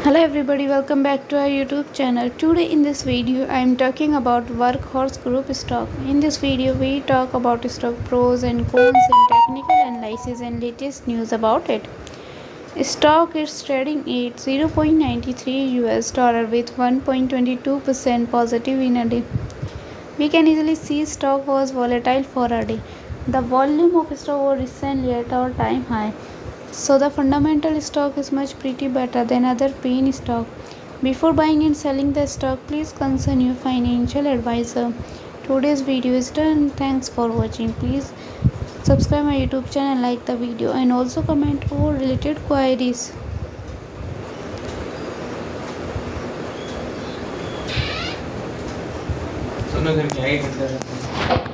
Hello everybody, welcome back to our YouTube channel. Today in this video I am talking about Wkhs group stock. In this video we talk about stock pros and cons and technical analysis and latest news about it. Stock is trading at 0.93 US dollar with 1.22% positive in a day. We can easily see stock was volatile for a day. The volume of stock was recently at all time high. So the fundamental stock is much pretty better than other pain stock. Before buying and selling the stock, please consult your financial advisor. Today's video is done. Thanks for watching. Please subscribe my YouTube channel, like the video and also comment all related queries. दोनों घर क्या ही करते रहते हैं।